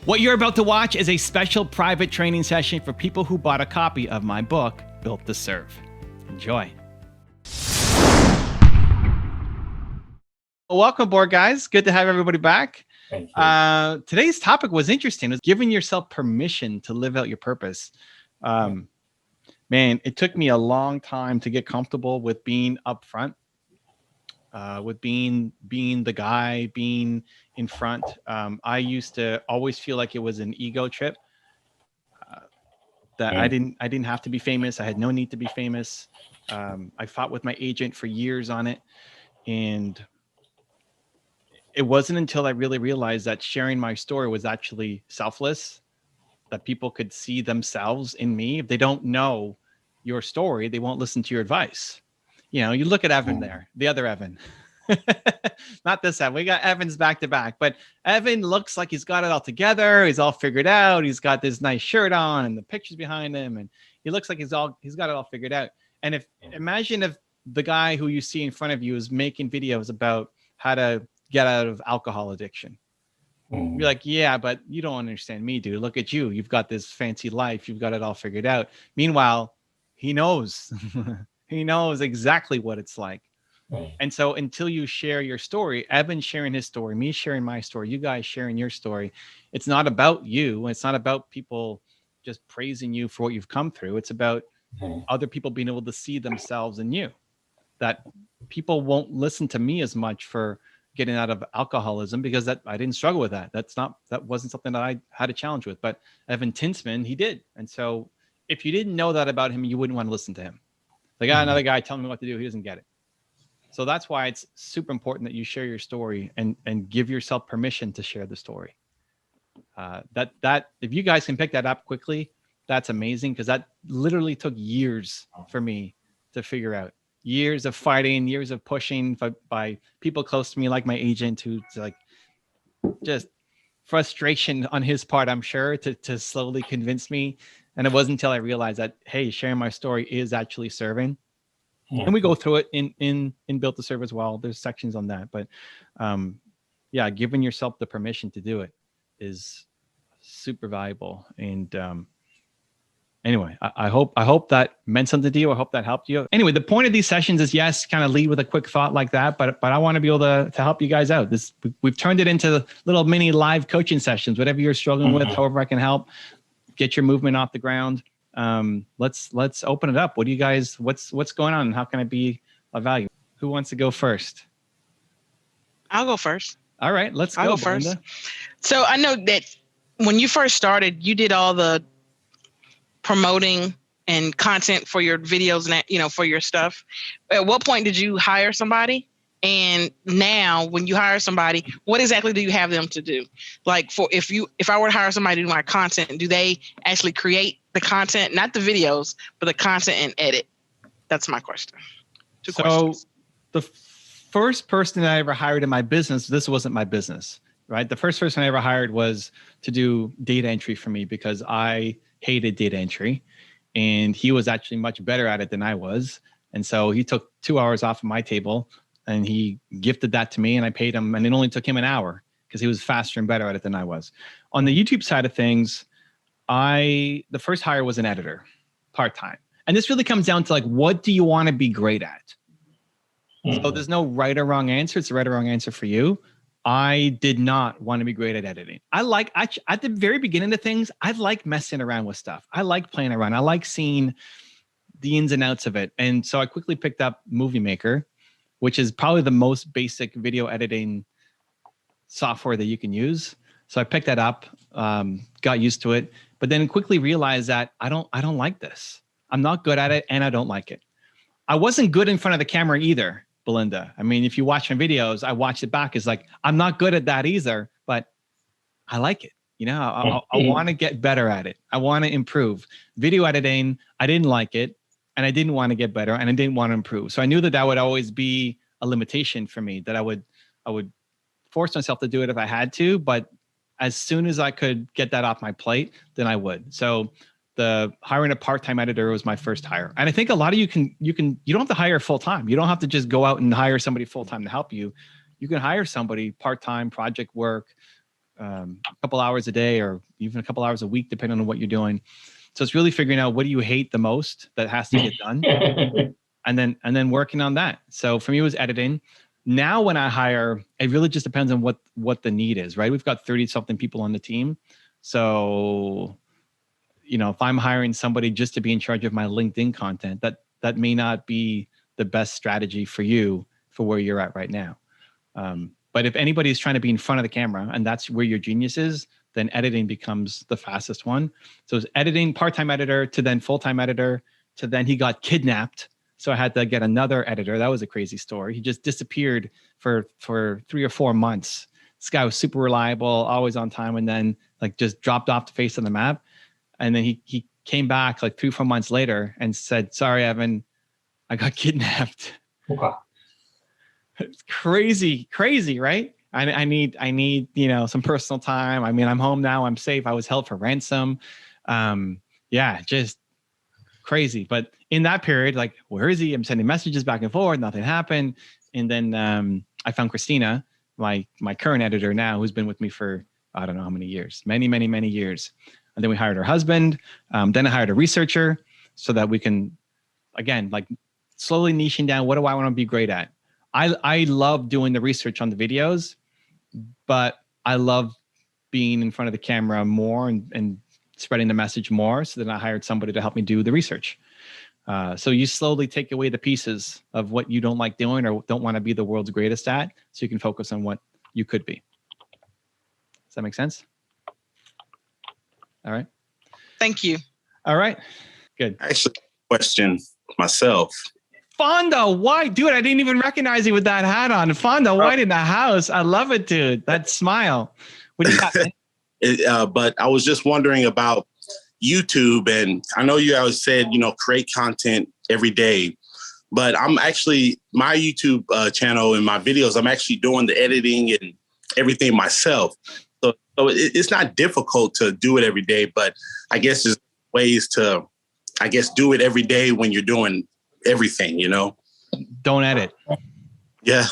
What you're about to watch is a special private training session for people who bought a copy of my book, Built to Serve. Enjoy. Welcome aboard, guys. Good to have everybody back. Thank you. Today's topic was interesting. It was giving yourself permission to live out your purpose. Man, it took me a long time to get comfortable with being upfront, with being the guy, being in front. I used to always feel like it was an ego trip, that I didn't have to be famous. I had no need to be famous. I fought with my agent for years on it, and it wasn't until I really realized that sharing my story was actually selfless, that people could see themselves in me. If they don't know your story, they won't listen to your advice. You know, you look at Evan there, the other Evan, not this Evan. We got Evans back to back, but Evan looks like he's got it all together. He's all figured out. He's got this nice shirt on and the pictures behind him, and he looks like he's got it all figured out. And imagine if the guy who you see in front of you is making videos about how to get out of alcohol addiction. You're like, yeah, but you don't understand me, dude. Look at you. You've got this fancy life. You've got it all figured out. Meanwhile, he knows. He knows exactly what it's like. And so until you share your story, Evan sharing his story, me sharing my story, you guys sharing your story, it's not about you. It's not about people just praising you for what you've come through. It's about other people being able to see themselves in you. That people won't listen to me as much for getting out of alcoholism, because I didn't struggle with that. That wasn't something that I had a challenge with. But Evan Tinsman, he did. And so if you didn't know that about him, you wouldn't want to listen to him. Like, another guy telling me what to do, he doesn't get it. So that's why it's super important that you share your story and give yourself permission to share the story. That if you guys can pick that up quickly, that's amazing, because that literally took years for me to figure out. Years of fighting, years of pushing by people close to me, like my agent, who's like just frustration on his part, I'm sure, to slowly convince me. And it wasn't until I realized that, hey, sharing my story is actually serving. And we go through it in Built to Serve as well. There's sections on that, but yeah, giving yourself the permission to do it is super valuable. And anyway, I hope that meant something to you. I hope that helped you. Anyway, the point of these sessions is, yes, kind of lead with a quick thought like that, but I want to be able to help you guys out. We've turned it into little mini live coaching sessions. Whatever you're struggling with, however I can help, get your movement off the ground. Let's open it up. What do you guys, what's going on? How can I be of value? Who wants to go first? I'll go first. All right, let's go. I'll go first. So I know that when you first started, you did all the promoting and content for your videos and, for your stuff. At what point did you hire somebody? And now when you hire somebody, what exactly do you have them to do? Like if I were to hire somebody to do my content, do they actually create the content, not the videos, but the content and edit? That's my question. Two questions. The first person I ever hired in my business, this wasn't my business, right? The first person I ever hired was to do data entry for me, because I hated data entry and he was actually much better at it than I was. And so he took 2 hours off of my table and he gifted that to me, and I paid him, and it only took him an hour because he was faster and better at it than I was. On the YouTube side of things, the first hire was an editor, part-time. And this really comes down to, like, what do you want to be great at? So there's no right or wrong answer. It's a right or wrong answer for you. I did not want to be great at editing. At the very beginning of things, I like messing around with stuff. I like playing around. I like seeing the ins and outs of it. And so I quickly picked up Movie Maker, which is probably the most basic video editing software that you can use. So I picked that up, got used to it, but then quickly realized that I don't like this. I'm not good at it, and I don't like it. I wasn't good in front of the camera either, Belinda. I mean, if you watch my videos, I watch it back. It's like, I'm not good at that either, but I like it. I want to get better at it. I want to improve. Video editing, I didn't like it, and I didn't want to get better, and I didn't want to improve. So I knew that would always be a limitation for me, that I would force myself to do it if I had to, but as soon as I could get that off my plate, then I would. So the hiring a part-time editor was my first hire. And I think a lot of you don't have to hire full-time. You don't have to just go out and hire somebody full-time to help you. You can hire somebody part-time, project work, a couple hours a day or even a couple hours a week, depending on what you're doing. So it's really figuring out what do you hate the most that has to get done, and then working on that. So for me, it was editing. Now when I hire, it really just depends on what the need is, right? We've got 30 something people on the team. So, if I'm hiring somebody just to be in charge of my LinkedIn content, that may not be the best strategy for you for where you're at right now. But if anybody's trying to be in front of the camera and that's where your genius is, then editing becomes the fastest one. So it's editing, part-time editor to then full-time editor to then he got kidnapped. So I had to get another editor. That was a crazy story. He just disappeared for 3 or 4 months. This guy was super reliable, always on time, and then just dropped off the face of the map. And then he came back 3 or 4 months later and said, "Sorry, Evan, I got kidnapped." Okay. It's crazy, right? I need some personal time. I mean, I'm home now. I'm safe. I was held for ransom. Just crazy. But in that period, where is he? I'm sending messages back and forth. Nothing happened. And then I found Christina, my current editor now, who's been with me for I don't know how many years, many, many, many years. And then we hired her husband. Then I hired a researcher so that we can, again, slowly niching down. What do I want to be great at? I love doing the research on the videos, but I love being in front of the camera more and spreading the message more. So then I hired somebody to help me do the research. So you slowly take away the pieces of what you don't like doing or don't want to be the world's greatest at, so you can focus on what you could be. Does that make sense? All right. Thank you. All right. Good. Actually, question myself. Fonda, why? Dude, I didn't even recognize you with that hat on. Fonda, white in the house. I love it, dude. That smile. What do you got, man? But I was just wondering about YouTube, and I know you always said, create content every day, but I'm actually, my YouTube channel and my videos, I'm actually doing the editing and everything myself. So it's not difficult to do it every day, but I guess there's ways to, do it every day when you're doing everything, Don't edit. Yeah.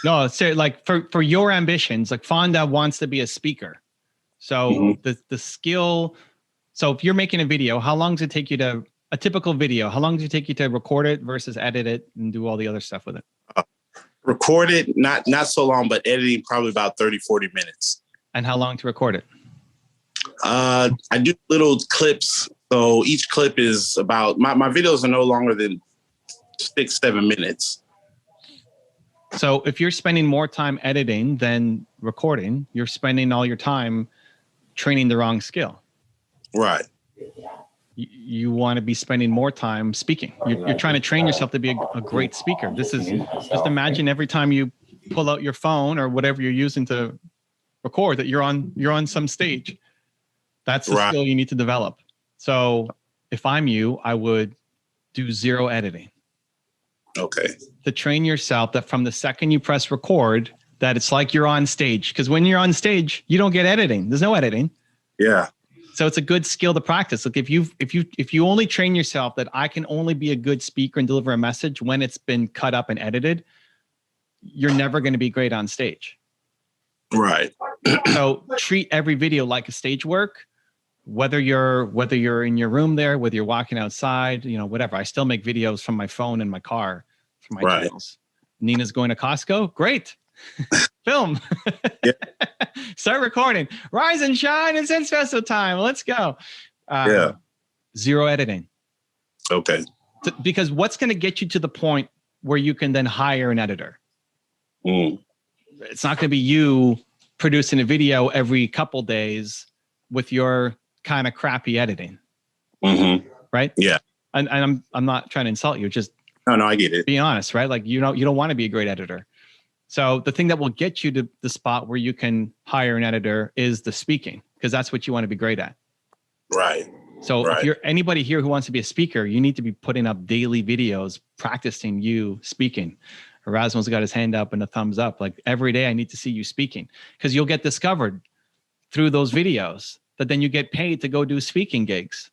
No, so for your ambitions, Fonda wants to be a speaker. So the skill, so if you're making a video, how long does it take you to, a typical video, how long does it take you to record it versus edit it and do all the other stuff with it? Record it, not so long, but editing probably about 30, 40 minutes. And how long to record it? I do little clips. So each clip is about, my videos are no longer than 6-7 minutes. So if you're spending more time editing than recording, you're spending all your time training the wrong skill. Right. You want to be spending more time speaking. You're trying to train yourself to be a great speaker. This is, just imagine every time you pull out your phone or whatever you're using to record that you're on some stage. That's the skill you need to develop. So if I'm you, I would do 0 editing. Okay. To train yourself that from the second you press record, that it's like you're on stage. Because when you're on stage, you don't get editing. There's no editing. Yeah. So it's a good skill to practice. If you only train yourself that I can only be a good speaker and deliver a message when it's been cut up and edited, you're never going to be great on stage. Right. So treat every video like a stage work, whether you're in your room there, whether you're walking outside, whatever. I still make videos from my phone in my car for my channels. Nina's going to Costco. Great. Film. Start recording. Rise and shine. It's espresso time. Let's go. 0 editing. Okay. Because what's going to get you to the point where you can then hire an editor? It's not going to be you producing a video every couple days with your kind of crappy editing. Right? Yeah. And I'm not trying to insult you. Just no, I get it. Be honest, right? You don't want to be a great editor. So the thing that will get you to the spot where you can hire an editor is the speaking, because that's what you want to be great at. Right. So if you're anybody here who wants to be a speaker, you need to be putting up daily videos practicing you speaking. Erasmo's got his hand up and a thumbs up. Every day I need to see you speaking, because you'll get discovered through those videos that then you get paid to go do speaking gigs.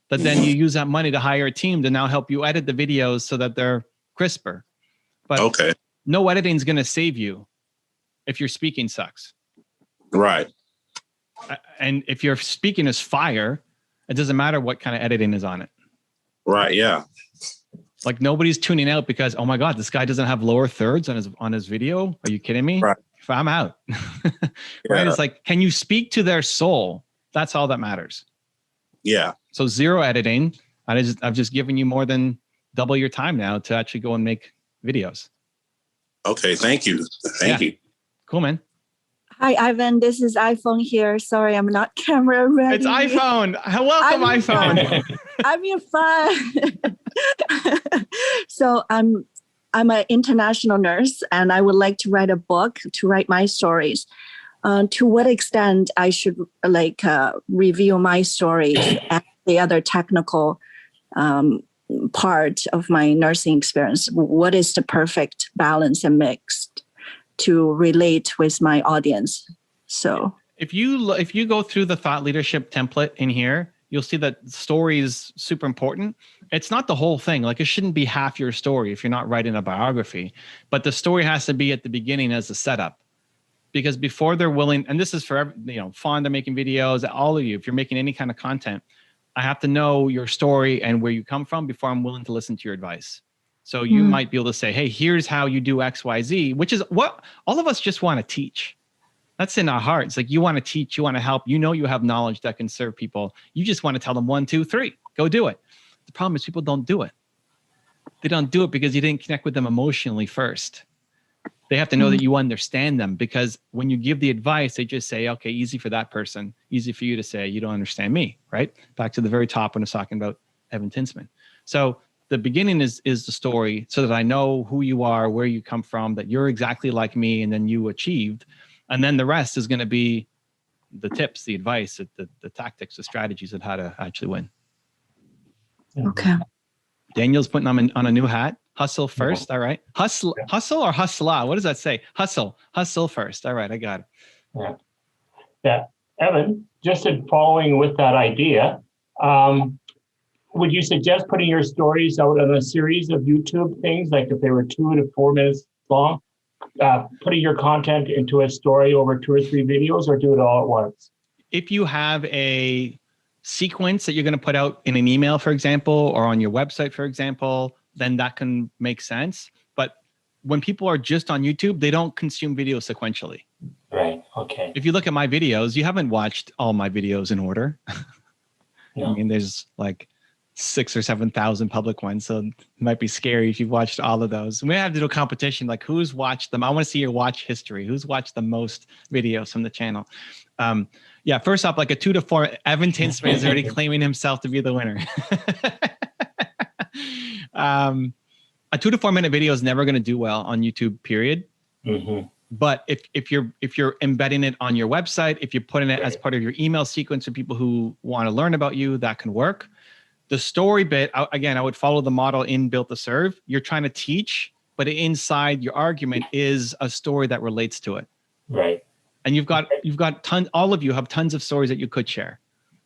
That then you use that money to hire a team to now help you edit the videos so that they're crisper. But no editing is going to save you if your speaking sucks. Right. And if your speaking is fire, it doesn't matter what kind of editing is on it. Right. Yeah. Like nobody's tuning out because, oh my God, this guy doesn't have lower thirds on his video. Are you kidding me? Right. If I'm out, right? Yeah. It's like, can you speak to their soul? That's all that matters. Yeah. So 0 editing. I've just given you more than double your time now to actually go and make videos. Okay. Thank you. Thank you. Cool, man. Hi, Ivan. This is iPhone here. Sorry, I'm not camera ready. It's iPhone. Welcome, iPhone. I'm your fan. So I'm an international nurse, and I would like to write a book to write my stories. To what extent I should review my stories and the other technical part of my nursing experience? What is the perfect balance and mix to relate with my audience? So if you go through the thought leadership template in here, you'll see that story is super important. It's not the whole thing. Like it shouldn't be half your story if you're not writing a biography, but the story has to be at the beginning as a setup. Because before they're willing, and this is for Fonda making videos, all of you, if you're making any kind of content, I have to know your story and where you come from before I'm willing to listen to your advice. So you might be able to say, hey, here's how you do X, Y, Z, which is what all of us just want to teach. That's in our hearts. Like you want to teach, you want to help, you have knowledge that can serve people. You just want to tell them 1, 2, 3, go do it. The problem is people don't do it. They don't do it because you didn't connect with them emotionally first. They have to know that you understand them, because when you give the advice, they just say, okay, easy for that person. Easy for you to say, you don't understand me, right? Back to the very top when I was talking about Evan Tinsman. So the beginning is the story so that I know who you are, where you come from, that you're exactly like me, and then you achieved. And then the rest is going to be the tips, the advice, the tactics, the strategies of how to actually win. okay. Daniel's putting on a new hat. Hustle first. All right. Hustle or hustla? What does that say? Hustle first. All right. I got it. Yeah. Evan, just in following with that idea, would you suggest putting your stories out on a series of YouTube things, like if they were 2 to 4 minutes long, putting your content into a story over 2 or 3 videos, or do it all at once? If you have a sequence that you're going to put out in an email, for example, or on your website, for example, then that can make sense. But when people are just on YouTube, they don't consume videos sequentially. Right. Okay. If you look at my videos, you haven't watched all my videos in order. No. I mean, there's like 6,000 or 7,000 public ones. So it might be scary if you've watched all of those. We have to do a competition, like who's watched them. I want to see your watch history. Who's watched the most videos from the channel? Yeah, first off, like a 2 to 4, Evan Tinsman is already claiming himself to be the winner. A 2 to 4 minute video is never going to do well on YouTube, period. Mm-hmm. But if you're embedding it on your website, if you're putting it as part of your email sequence for people who want to learn about you, that can work. The story bit, again, I would follow the model in Built to Serve. You're trying to teach, but inside your argument is a story that relates to it. Right. And you've got all of you have tons of stories that you could share.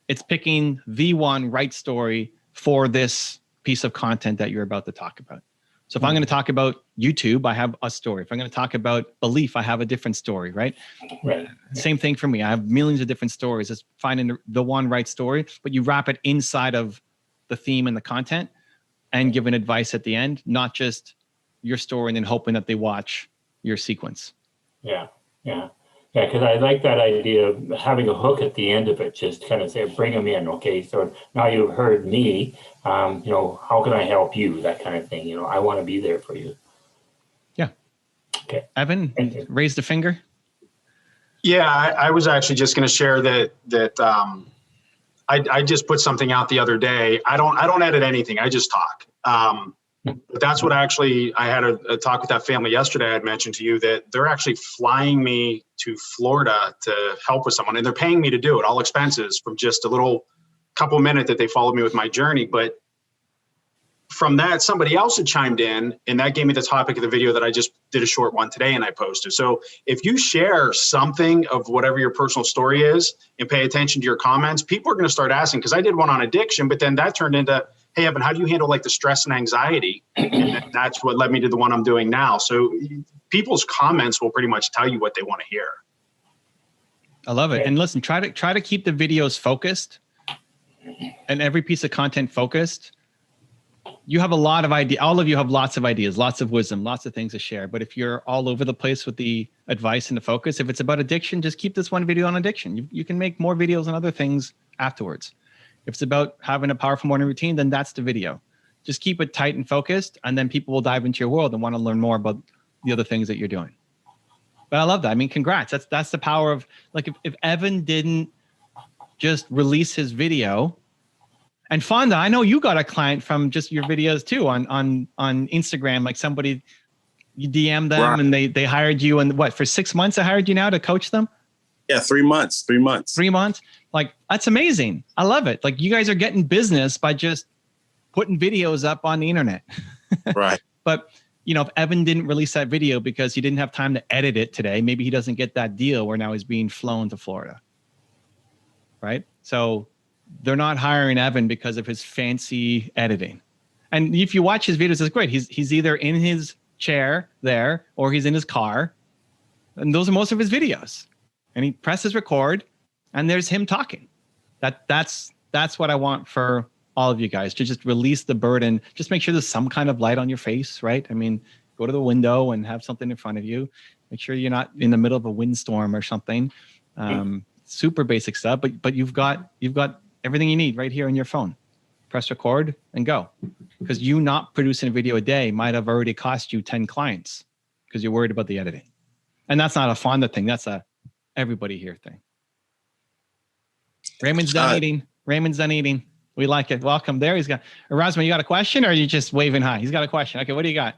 It's picking the one right story for this piece of content that you're about to talk about. So if I'm going to talk about YouTube, I have a story. If I'm going to talk about belief, I have a different story, right? Right. Same thing for me. I have millions of different stories. It's finding the one right story, but you wrap it inside of the theme and the content and giving advice at the end, not just your story and then hoping that they watch your sequence. Yeah. Because I like that idea of having a hook at the end of it, just kind of say, bring them in. Okay, so now you've heard me, how can I help you? That kind of thing. I want to be there for you. Yeah. Okay. Evan, raised a finger. Yeah, I was actually just going to share that I just put something out the other day. I don't edit anything. I just talk. But that's what actually, I had a talk with that family yesterday. I had mentioned to you that they're actually flying me to Florida to help with someone, and they're paying me to do it, all expenses, from just a little couple minute that they followed me with my journey. But from that, somebody else had chimed in, and that gave me the topic of the video that I just did a short one today and I posted. So if you share something of whatever your personal story is and pay attention to your comments, people are going to start asking, because I did one on addiction, but then that turned into, hey, Evan, how do you handle like the stress and anxiety? And that's what led me to the one I'm doing now. So people's comments will pretty much tell you what they want to hear. I love it. And listen, try to keep the videos focused and every piece of content focused. You have a lot of ideas. All of you have lots of ideas, lots of wisdom, lots of things to share. But if you're all over the place with the advice and the focus, if it's about addiction, just keep this one video on addiction. You can make more videos on other things afterwards. If it's about having a powerful morning routine, then that's the video. Just keep it tight and focused, and then people will dive into your world and want to learn more about the other things that you're doing. But I love that. I mean, congrats. That's the power of, like, if Evan didn't just release his video. And Fonda, I know you got a client from just your videos too on Instagram. Like, somebody, you DM them, right, and they hired you, and what, for 6 months they hired you now to coach them? Yeah, 3 months. 3 months. 3 months. Like, that's amazing. I love it. Like, you guys are getting business by just putting videos up on the internet. Right. But you know, if Evan didn't release that video because he didn't have time to edit it today, maybe he doesn't get that deal where now he's being flown to Florida. Right? So they're not hiring Evan because of his fancy editing. And if you watch his videos, it's great. He's either in his chair there or he's in his car. And those are most of his videos. And he presses record and there's him talking. That's what I want for all of you guys, to just release the burden. Just make sure there's some kind of light on your face, right? I mean, go to the window and have something in front of you. Make sure you're not in the middle of a windstorm or something. Super basic stuff, but you've got everything you need right here on your phone. Press record and go. Because you not producing a video a day might have already cost you 10 clients because you're worried about the editing. And that's not a Fonda thing. That's a everybody here thing. Raymond's done eating. Raymond's done eating. We like it. Welcome there. He's got, Erasmo, you got a question, or are you just waving hi? He's got a question. Okay, what do you got?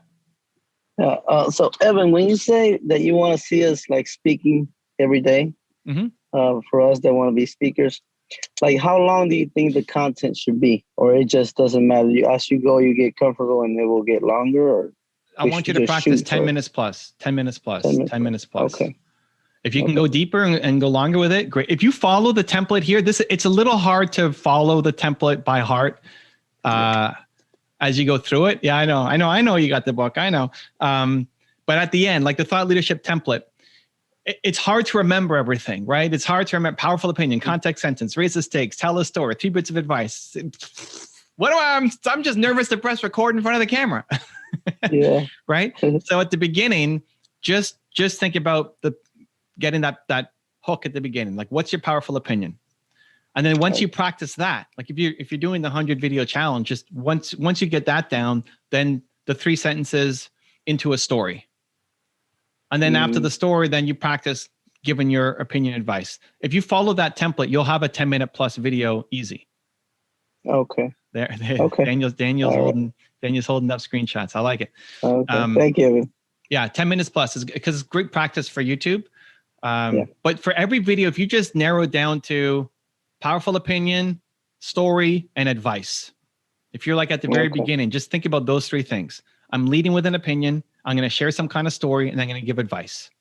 So Evan, when you say that you want to see us like speaking every day, for us that want to be speakers, like how long do you think the content should be? Or it just doesn't matter? As you go, you get comfortable and it will get longer? Or I want you to practice 10 minutes plus, 10 minutes plus, 10 minutes plus. Okay. If you can go deeper and go longer with it, great. If you follow the template here, it's a little hard to follow the template by heart as you go through it. Yeah, I know you got the book. I know. But at the end, like the thought leadership template, it's hard to remember everything, right? It's hard to remember powerful opinion, context sentence, raise the stakes, tell a story, 3 bits of advice. I'm just nervous to press record in front of the camera. Yeah. Right? So at the beginning, just think about getting that hook at the beginning. Like, what's your powerful opinion? And then once you practice that, like if you're doing the 100 video challenge, just once you get that down, then the 3 sentences into a story. And then after the story, then you practice giving your opinion advice. If you follow that template, you'll have a 10-minute plus video easy. Okay. There. Okay. Daniel's holding up screenshots. I like it. Okay. Thank you, Evan. Yeah, 10 minutes plus because it's great practice for YouTube. But for every video, if you just narrow it down to powerful opinion, story, and advice. If you're like at the very beginning, just think about those 3 things. I'm leading with an opinion. I'm going to share some kind of story, and I'm going to give advice.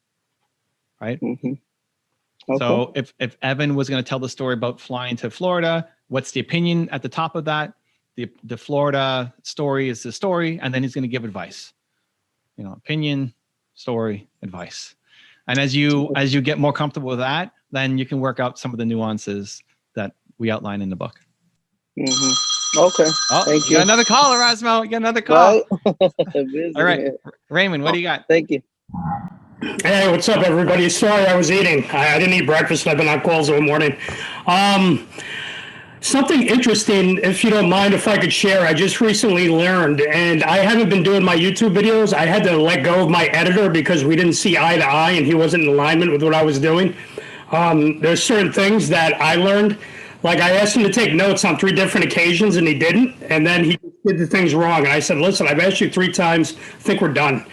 Right? Mm-hmm. Okay. So if Evan was going to tell the story about flying to Florida, what's the opinion at the top of that? The Florida story is the story, and then he's going to give advice. You know, opinion, story, advice. And as you get more comfortable with that, then you can work out some of the nuances that we outline in the book. Okay. Oh, thank you. Got another call, Erasmo. You got another call. Busy, all right. man. Raymond, what do you got? Thank you. Hey, what's up, everybody? Sorry, I was eating. I didn't eat breakfast. I've been on calls all morning. Something interesting, if you don't mind, if I could share, I just recently learned, and I haven't been doing my YouTube videos. I had to let go of my editor because we didn't see eye to eye and he wasn't in alignment with what I was doing. There's certain things that I learned. Like I asked him to take notes on 3 different occasions and he didn't. And then he did the things wrong. And I said, listen, I've asked you 3 times. I think we're done.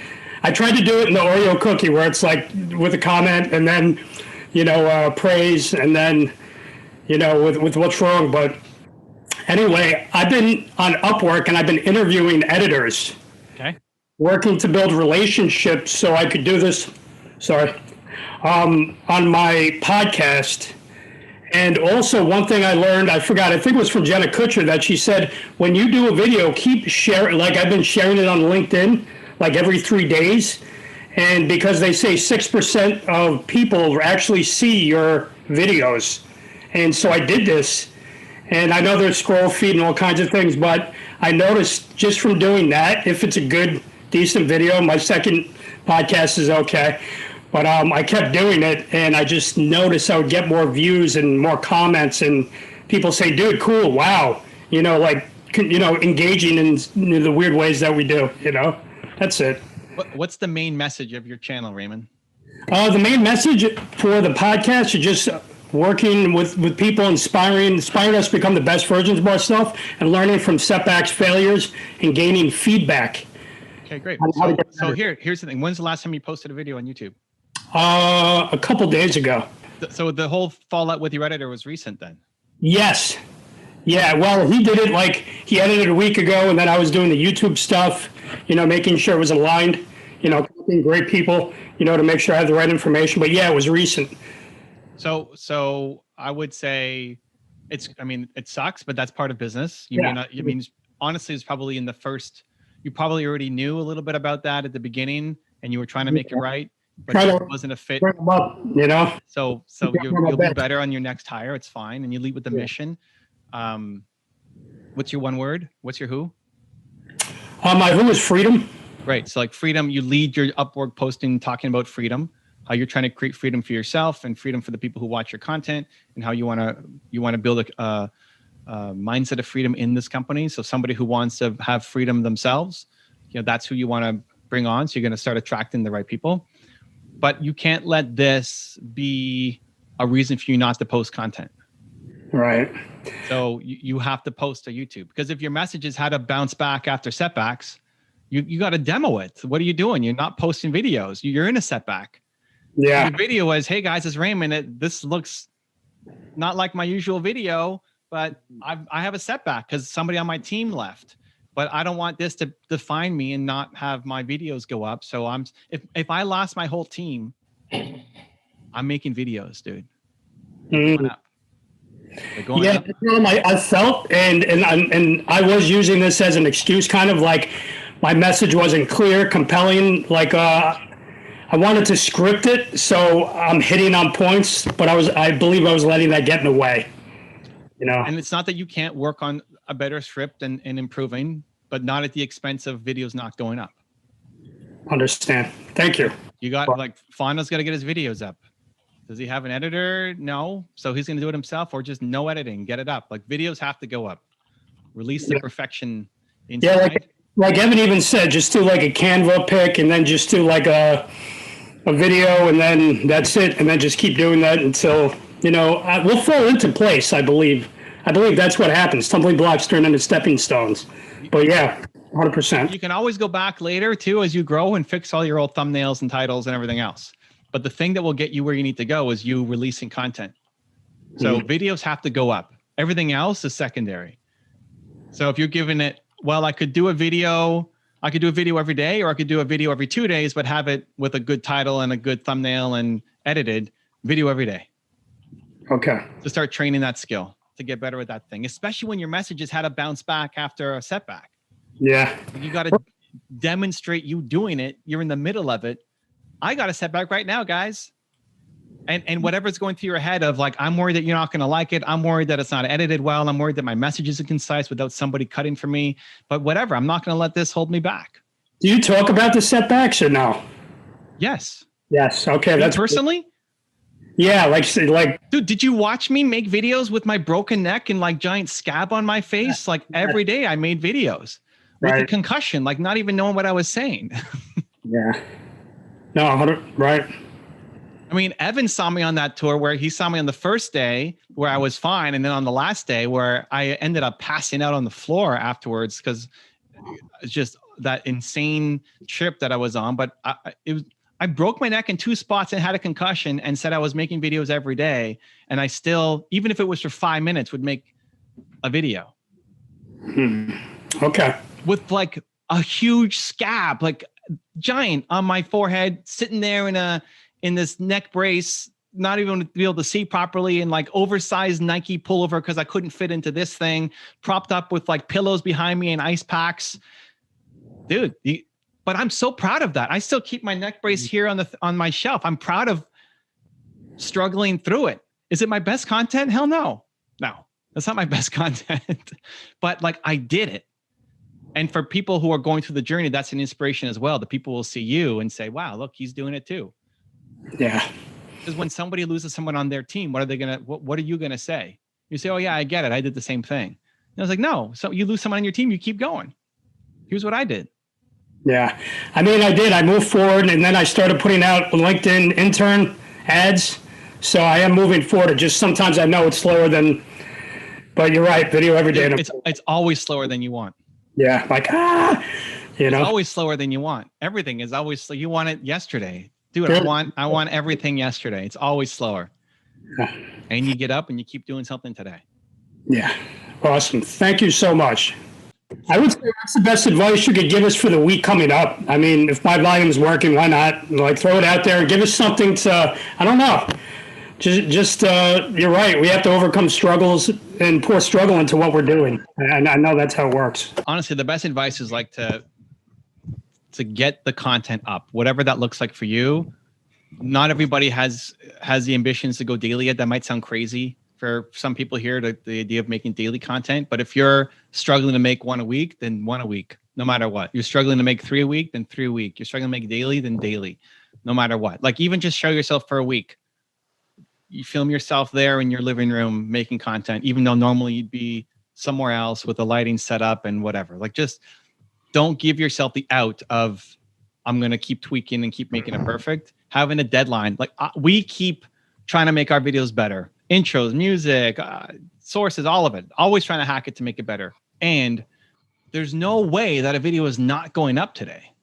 I tried to do it in the Oreo cookie where it's like with a comment and then, praise and then, with what's wrong. But anyway, I've been on Upwork and I've been interviewing editors. Okay. Working to build relationships so I could do this, on my podcast. And also one thing I learned, I forgot, I think it was from Jenna Kutcher, that she said, when you do a video, keep sharing, like I've been sharing it on LinkedIn, like every 3 days. And because they say 6% of people actually see your videos. And so I did this, and I know there's scroll feed and all kinds of things, but I noticed just from doing that, if it's a good, decent video, my second podcast is okay. But I kept doing it, and I just noticed I would get more views and more comments, and people say, dude, cool, wow. Like, engaging in the weird ways that we do, That's it. What's the main message of your channel, Raymond? The main message for the podcast is just working with people, inspiring us to become the best versions of ourselves, and learning from setbacks, failures, and gaining feedback. Okay, great. So here's the thing. When's the last time you posted a video on YouTube? A couple days ago. So the whole fallout with your editor was recent then? Yes. Yeah, well, he did it he edited a week ago, and then I was doing the YouTube stuff, making sure it was aligned, copying great people, to make sure I had the right information. But yeah, it was recent. So I would say it sucks, but that's part of business. Honestly, it's probably you probably already knew a little bit about that at the beginning, and you were trying to make it right, but it wasn't a fit. So you'll be better on your next hire. It's fine. And you lead with the mission. What's your one word? What's your who? My who is freedom. Right. So freedom, you lead your Upwork posting talking about freedom, how you're trying to create freedom for yourself and freedom for the people who watch your content, and how you want to build a mindset of freedom in this company. So somebody who wants to have freedom themselves, that's who you want to bring on. So you're going to start attracting the right people, but you can't let this be a reason for you not to post content. Right. So you have to post to YouTube, because if your message is how to bounce back after setbacks, you got to demo it. What are you doing? You're not posting videos. You're in a setback. Yeah. The video was, hey guys, it's Raymond. This looks not like my usual video, but I have a setback because somebody on my team left. But I don't want this to define me and not have my videos go up. So if I lost my whole team, I'm making videos, dude. They're going up. Yeah, I felt, and I was using this as an excuse, kind of like my message wasn't clear, compelling. I wanted to script it, so I'm hitting on points, but I believe I was letting that get in the way. And it's not that you can't work on a better script and improving, but not at the expense of videos not going up. Understand. Thank you. You got Fonda's got to get his videos up. Does he have an editor? No. So he's going to do it himself, or just no editing, get it up. Videos have to go up. Release the perfection inside. Yeah, like Evan even said, just do a Canva pic, and then just do a video, and then that's it. And then just keep doing that until, we'll fall into place, I believe. I believe that's what happens. Tumbling blocks turn into stepping stones. But yeah, 100%. You can always go back later too as you grow and fix all your old thumbnails and titles and everything else. But the thing that will get you where you need to go is you releasing content. So videos have to go up. Everything else is secondary. So if you're giving it, I could do a video every day, or I could do a video every 2 days, but have it with a good title and a good thumbnail and edited video every day. Okay. To start training that skill, to get better at that thing, especially when your messages had to bounce back after a setback. Yeah. You got to demonstrate you doing it. You're in the middle of it. I got a setback right now, guys. And whatever's going through your head of I'm worried that you're not going to like it. I'm worried that it's not edited well. I'm worried that my message isn't concise without somebody cutting for me. But whatever, I'm not going to let this hold me back. Do you talk about the setbacks or no? Yes. Yes. Okay. That's personally. Yeah. Dude, did you watch me make videos with my broken neck and giant scab on my face? Every day I made videos with a concussion, not even knowing what I was saying. Yeah. No, right. I mean, Evan saw me on that tour where he saw me on the first day where I was fine. And then on the last day where I ended up passing out on the floor afterwards, because it's just that insane trip that I was on. But I broke my neck in 2 spots and had a concussion, and said I was making videos every day. And I still, even if it was for 5 minutes, would make a video. Okay. With a huge scab, giant on my forehead, sitting there in this neck brace, not even to be able to see properly, and oversized Nike pullover because I couldn't fit into this thing, propped up with pillows behind me and ice packs. Dude, but I'm so proud of that. I still keep my neck brace here on my shelf. I'm proud of struggling through it. Is it my best content? Hell no. No, that's not my best content. But like, I did it. And for people who are going through the journey, that's an inspiration as well. The people will see you and say, wow, look, he's doing it too. Yeah. Because when somebody loses someone on their team, what are you going to say? You say, oh yeah, I get it. I did the same thing. And I was like, no, so you lose someone on your team, you keep going. Here's what I did. Yeah. I mean, I did. I moved forward, and then I started putting out LinkedIn intern ads. So I am moving forward. Just sometimes I know it's slower than, but you're right. Video every day. It's always slower than you want. Yeah. Like, It's always slower than you want. Everything is always slow. You want it yesterday. Dude, I want everything yesterday. It's always slower. And you get up and you keep doing something today. Yeah. Awesome. Thank you so much. I would say that's the best advice you could give us for the week coming up. I mean, if my volume's working, why not? Like, throw it out there. Give us something to, I don't know. Just you're right. We have to overcome struggles and pour struggle into what we're doing. And I know that's how it works. Honestly, the best advice is like to get the content up, whatever that looks like for you. Not everybody has the ambitions to go daily yet. That might sound crazy for some people here, the idea of making daily content. But if you're struggling to make one a week, then one a week, no matter what. You're struggling to make 3 a week, then 3 a week. You're struggling to make daily, then daily, no matter what. Like, even just show yourself for a week. You film yourself there in your living room making content, even though normally you'd be somewhere else with the lighting set up and whatever. Like, just don't give yourself the out of, I'm going to keep tweaking and keep making it perfect. Having a deadline. Like, we keep trying to make our videos better. Intros, music, sources, all of it. Always trying to hack it to make it better. And there's no way that a video is not going up today.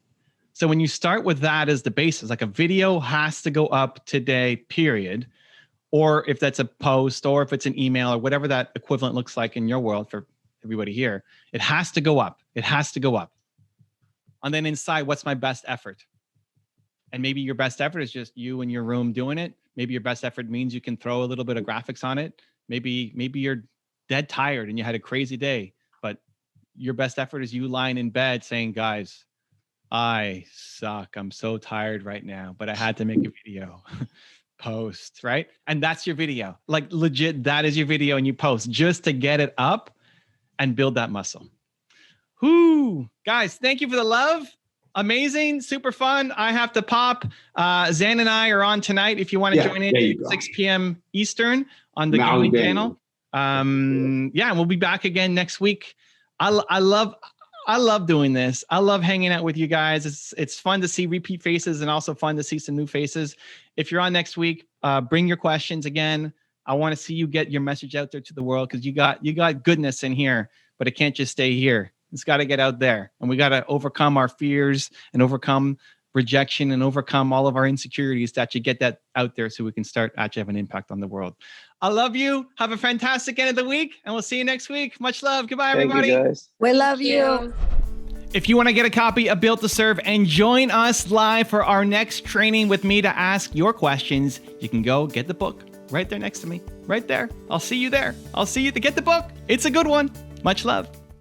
So when you start with that as the basis, like, a video has to go up today, period. Or if that's a post, or if it's an email, or whatever that equivalent looks like in your world for everybody here, it has to go up. It has to go up. And then inside, what's my best effort? And maybe your best effort is just you in your room doing it. Maybe your best effort means you can throw a little bit of graphics on it. Maybe you're dead tired and you had a crazy day, but your best effort is you lying in bed saying, guys, I suck. I'm so tired right now, but I had to make a video. Post, right? And that's your video. Like, legit, that is your video, and you post just to get it up and build that muscle. Whoo, guys, thank you for the love. Amazing, super fun. I have to pop. Zan and I are on tonight. If you want to join in, 6 p.m. Eastern on the gaming channel. Yeah, we'll be back again next week. I love doing this. I love hanging out with you guys. It's fun to see repeat faces and also fun to see some new faces. If you're on next week, bring your questions again. I want to see you get your message out there to the world, because you got goodness in here, but it can't just stay here. It's got to get out there, and we got to overcome our fears and overcome rejection and overcome all of our insecurities to actually get that out there so we can start actually have an impact on the world. I love you. Have a fantastic end of the week, and we'll see you next week. Much love. Goodbye, everybody. Thank you, guys. We love you. If you want to get a copy of Built to Serve and join us live for our next training with me to ask your questions, you can go get the book right there next to me, right there. I'll see you there. I'll see you to get the book. It's a good one. Much love.